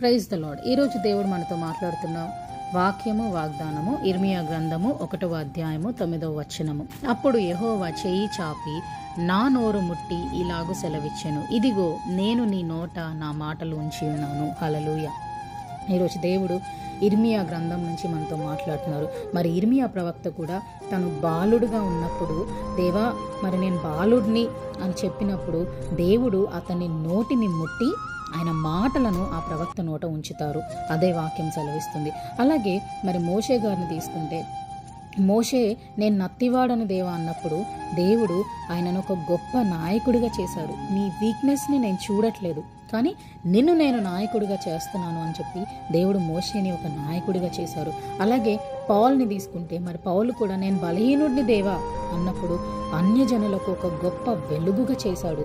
Praise the lord. ఈరోజు దేవుడు మనతో మాట్లాడుతున్న వాక్యము వాగ్దానము ఇర్మియా గ్రంథము 1వ అధ్యాయము 9వ వచనము. అప్పుడు యెహోవా చెయ్యి చాపి నా నోరు ముట్టి ఇలాగు సెలవిచ్చెను, ఇదిగో నేను నీ నోట నా మాటలు ఉంచి ఉన్నాను. హల్లెలూయా. ఈరోజు దేవుడు ఇర్మియా గ్రంథం నుంచి మనతో మాట్లాడుతున్నారు. మరి ఇర్మియా ప్రవక్త కూడా తను బాలుడుగా ఉన్నప్పుడు, దేవా మరి నేను బాలుడిని అని చెప్పినప్పుడు దేవుడు అతని నోటిని ముట్టి ఆయన మాటలను ఆ ప్రవక్త నోట ఉంచుతారు. అదే వాక్యం సెలవిస్తుంది. అలాగే మరి మోషే గారిని తీసుకుంటే, మోషే నేను నత్తివాడను దేవా అన్నప్పుడు దేవుడు ఆయనను ఒక గొప్ప నాయకుడిగా చేశారు. నీ వీక్నెస్ని నేను చూడట్లేదు, కానీ నిన్ను నేను నాయకుడిగా చేస్తున్నాను అని చెప్పి దేవుడు మోషేని ఒక నాయకుడిగా చేశారు. అలాగే పౌల్ని తీసుకుంటే, మరి పౌలు కూడా నేను బలహీనుడిని దేవా అన్నప్పుడు అన్యజనులకు ఒక గొప్ప వెలుగుగా చేశాడు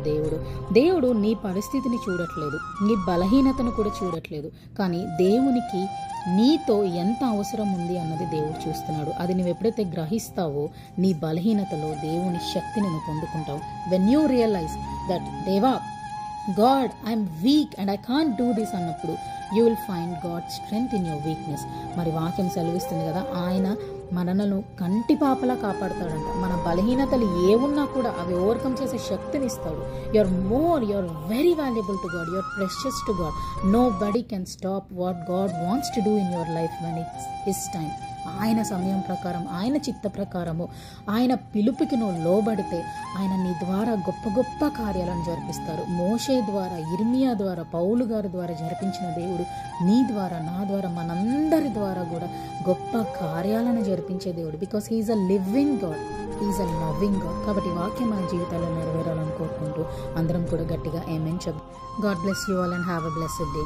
దేవుడు నీ పరిస్థితిని చూడట్లేదు, నీ బలహీనతను కూడా చూడట్లేదు, కానీ దేవునికి నీతో ఎంత అవసరం ఉంది అన్నది దేవుడు చూస్తున్నాడు. అది నువ్వు ఎప్పుడైతే గ్రహిస్తావో నీ బలహీనతలో దేవుని శక్తిని నువ్వు పొందుకుంటావు. వెన్ యూ రియలైజ్ దట్ దేవా God I'm weak and I can't do this అన్నప్పుడు you will find God strength in your weakness. మరి వాక్యం సెలవిస్తుంది కదా, ఆయన మనలను కంటి పాపలా కాపాడుతాడంట. మన బలహీనతలు ఏమున్నా కూడా అవి ఓవర్కమ్ చేసే శక్తిని ఇస్తాడు. You're very valuable to God, you're precious to God. Nobody can stop what God wants to do in your life when it's his time. ఆయన సమయం ప్రకారం, ఆయన చిత్త ప్రకారము, ఆయన పిలుపుకి నువ్వు లోబడితే ఆయన నీ ద్వారా గొప్ప గొప్ప కార్యాలను జరిపిస్తారు. మోషే ద్వారా, ఇర్మియా ద్వారా, పౌలు గారి ద్వారా జరిపించిన దేవుడు నీ ద్వారా, నా ద్వారా, మనందరి ద్వారా కూడా గొప్ప కార్యాలను జరిపించే దేవుడు. Because he's a living God, he's a loving God. కాబట్టి వాక్యం మన జీవితాల్లో నెరవేరాలని కోరుకుంటూ అందరం కూడా గట్టిగా ఆమేన్ చెప్దాం. God bless you all and have a blessed day.